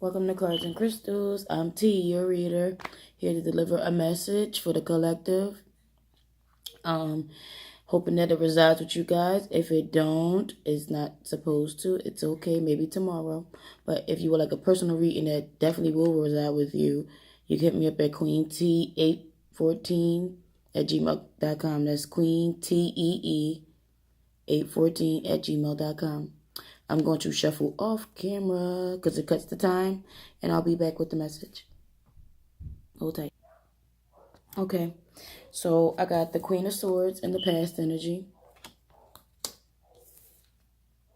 Welcome to Cards and Crystals. I'm T, your reader, here to deliver a message for the collective. Hoping that it resides with you guys. If it don't, it's not supposed to. It's okay, maybe tomorrow. But if you would like a personal reading that definitely will reside with you, you can hit me up at queent814 @gmail.com. That's Queen Tee 814 @gmail.com. I'm going to shuffle off camera because it cuts the time, and I'll be back with the message. Hold tight. Okay, so I got the Queen of Swords in the past energy,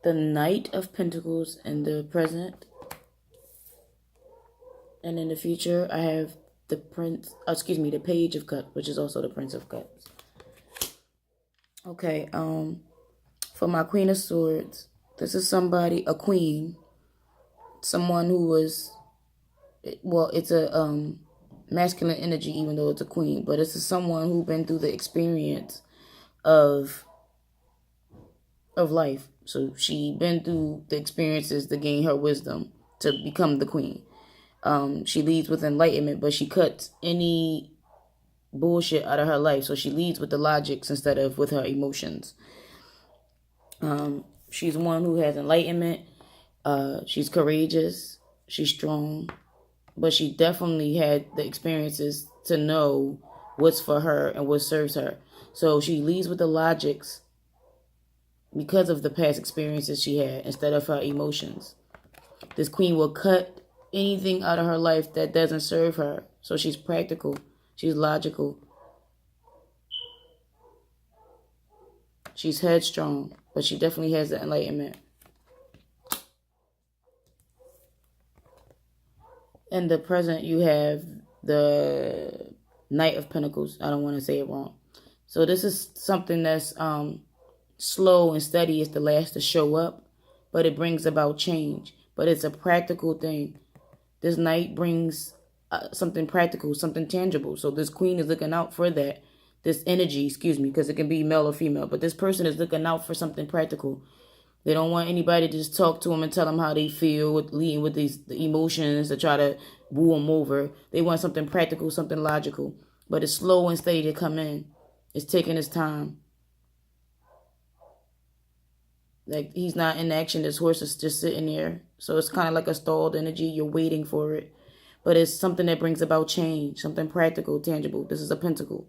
the Knight of Pentacles in the present, and in the future I have the the Page of Cups, which is also the Prince of Cups. Okay, for my Queen of Swords, this is somebody, a queen, someone who was, well, it's a masculine energy, even though it's a queen, but this is someone who's been through the experience of life. So she been through the experiences to gain her wisdom to become the queen. She leads with enlightenment, but she cuts any bullshit out of her life. So she leads with the logics instead of with her emotions. She's one who has enlightenment. She's courageous. She's strong. But she definitely had the experiences to know what's for her and what serves her. So she leads with the logics because of the past experiences she had instead of her emotions. This queen will cut anything out of her life that doesn't serve her. So she's practical. She's logical. She's headstrong, but she definitely has the enlightenment. In the present, you have the Knight of Pentacles. I don't want to say it wrong. So this is something that's slow and steady. It's the last to show up, but it brings about change. But it's a practical thing. This Knight brings something practical, something tangible. So this queen is looking out for that. This energy, because it can be male or female. But this person is looking out for something practical. They don't want anybody to just talk to them and tell them how they feel, leading with the emotions to try to woo them over. They want something practical, something logical. But it's slow and steady to come in. It's taking its time. Like, he's not in action. This horse is just sitting there. So it's kind of like a stalled energy. You're waiting for it. But it's something that brings about change. Something practical, tangible. This is a pentacle.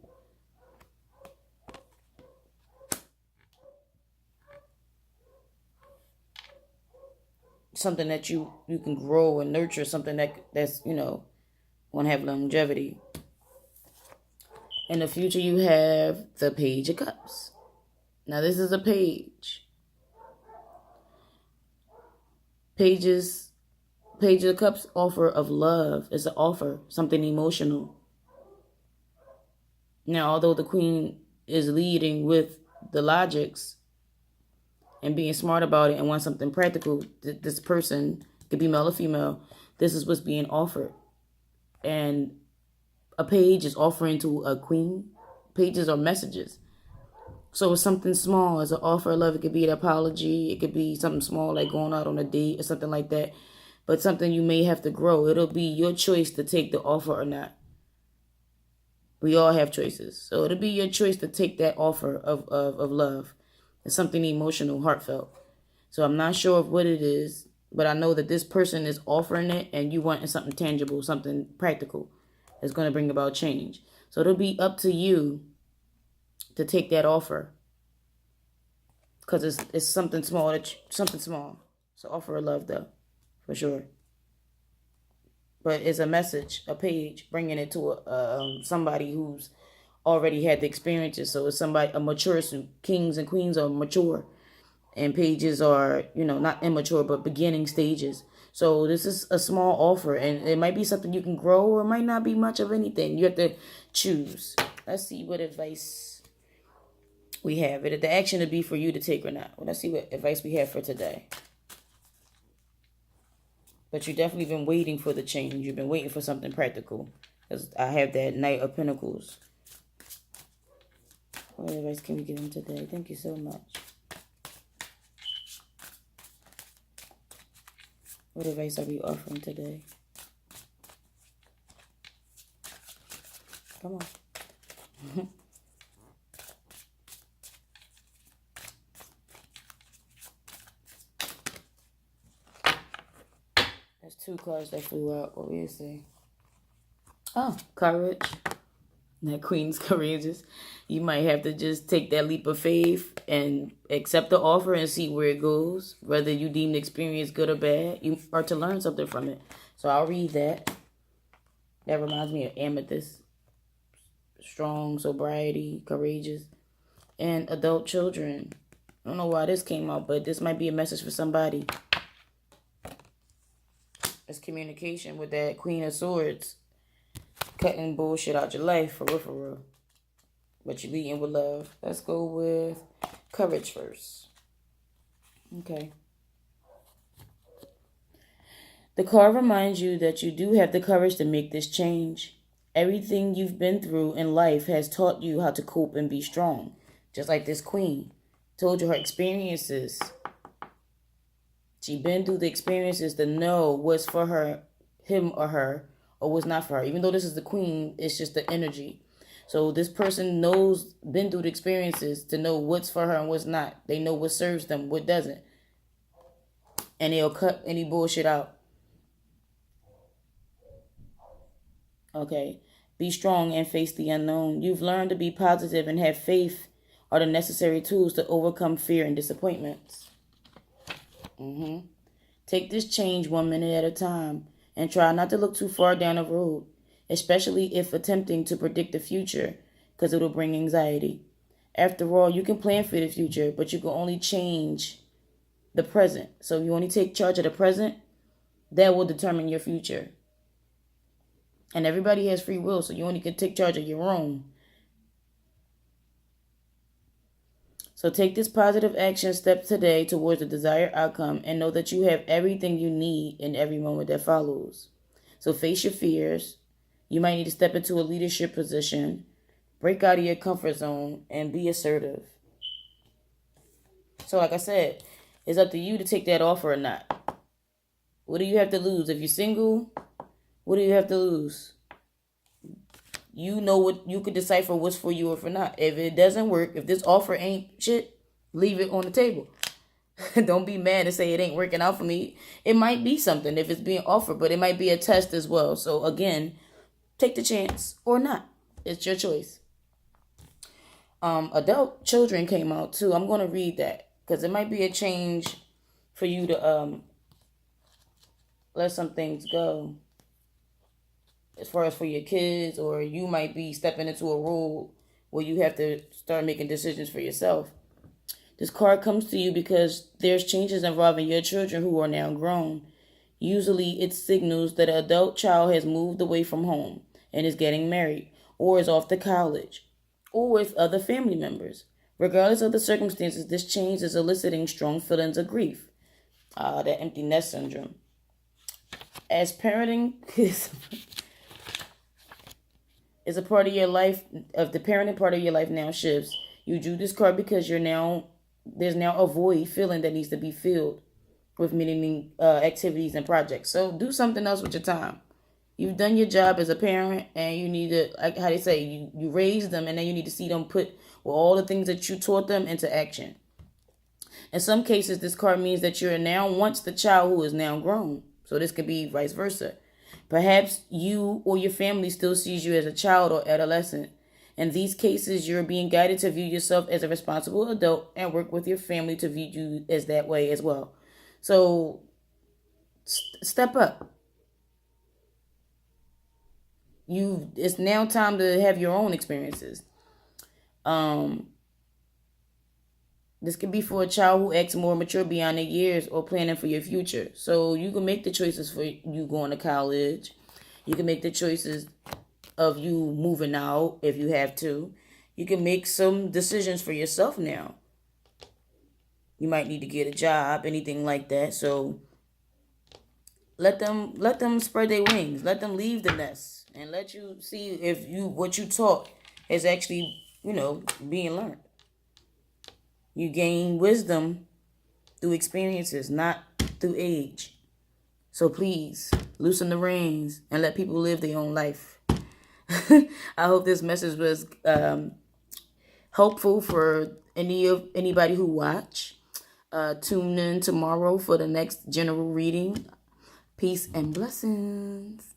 Something that you can grow and nurture, something that's won't have longevity. In the future, you have the Page of Cups. Now, this is a page. Page of Cups offer of love. It's an offer, something emotional. Now, although the queen is leading with the logics and being smart about it and want something practical, this person could be male or female. This is what's being offered. And a page is offering to a queen. Pages are messages. So it's something small. It's an offer of love. It could be an apology. It could be something small like going out on a date or something like that. But something you may have to grow. It'll be your choice to take the offer or not. We all have choices. So it'll be your choice to take that offer of love. It's something emotional, heartfelt. So I'm not sure of what it is, but I know that this person is offering it and you want something tangible, something practical that's going to bring about change. So it'll be up to you to take that offer because it's something small. Something small. So offer of love, though, for sure. But it's a message, a page, bringing it to somebody who's already had the experiences. So it's somebody, a mature, kings and queens are mature. And pages are, not immature, but beginning stages. So this is a small offer. And it might be something you can grow or it might not be much of anything. You have to choose. Let's see what advice we have. The action to be for you to take or not. Well, let's see what advice we have for today. But you've definitely been waiting for the change. You've been waiting for something practical. Because I have that Knight of Pentacles. What advice can we give them today? Thank you so much. What advice are we offering today? Come on. There's 2 cards that flew out. What will you say? Oh, courage. That Queen's courageous. You might have to just take that leap of faith and accept the offer and see where it goes. Whether you deem the experience good or bad, you are to learn something from it. So I'll read that. That reminds me of Amethyst. Strong, sobriety, courageous, and adult children. I don't know why this came out, but this might be a message for somebody. It's communication with that Queen of Swords. Cutting bullshit out your life, for real, for real. But you're leading with love. Let's go with courage first. Okay. The card reminds you that you do have the courage to make this change. Everything you've been through in life has taught you how to cope and be strong. Just like this Queen told you her experiences. She's been through the experiences to know what's for her, him or her, or what's not for her. Even though this is the Queen, it's just the energy. So this person knows, been through the experiences to know what's for her and what's not. They know what serves them, what doesn't. And they'll cut any bullshit out. Okay. Be strong and face the unknown. You've learned to be positive and have faith are the necessary tools to overcome fear and disappointments. Take this change 1 minute at a time and try not to look too far down the road, especially if attempting to predict the future, because it'll bring anxiety. After all, you can plan for the future, but you can only change the present. So if you only take charge of the present, that will determine your future. And everybody has free will, so you only can take charge of your own. So take this positive action step today towards the desired outcome and know that you have everything you need in every moment that follows. So face your fears. You might need to step into a leadership position, break out of your comfort zone, and be assertive. So like I said, it's up to you to take that offer or not. What do you have to lose? If you're single, what do you have to lose? You know what you could decipher what's for you or for not. If it doesn't work, if this offer ain't shit, leave it on the table. Don't be mad and say it ain't working out for me. It might be something if it's being offered, but it might be a test as well. So again, take the chance or not. It's your choice. Adult children came out too. I'm going to read that because it might be a change for you to let some things go. As far as for your kids, or you might be stepping into a role where you have to start making decisions for yourself. This card comes to you because there's changes involving your children who are now grown. Usually it signals that an adult child has moved away from home and is getting married, or is off to college, or with other family members. Regardless of the circumstances, this change is eliciting strong feelings of grief. That empty nest syndrome. As parenting is a part of your life, of the parenting part of your life now shifts. You drew this card because there's now a void feeling that needs to be filled with many activities and projects. So do something else with your time. You've done your job as a parent, and you need to, like how they say, you raise them, and then you need to see them put all the things that you taught them into action. In some cases, this card means that you're now once the child who is now grown. So this could be vice versa. Perhaps you or your family still sees you as a child or adolescent. In these cases, you're being guided to view yourself as a responsible adult and work with your family to view you as that way as well. So step up. It's now time to have your own experiences. This could be for a child who acts more mature beyond their years or planning for your future. So you can make the choices for you going to college. You can make the choices of you moving out if you have to. You can make some decisions for yourself now. You might need to get a job, anything like that. So let them spread their wings. Let them leave the nest and let you see if what you taught is actually, being learned. You gain wisdom through experiences, not through age. So please loosen the reins and let people live their own life. I hope this message was helpful for anybody who watch. Tune in tomorrow for the next general reading. Peace and blessings.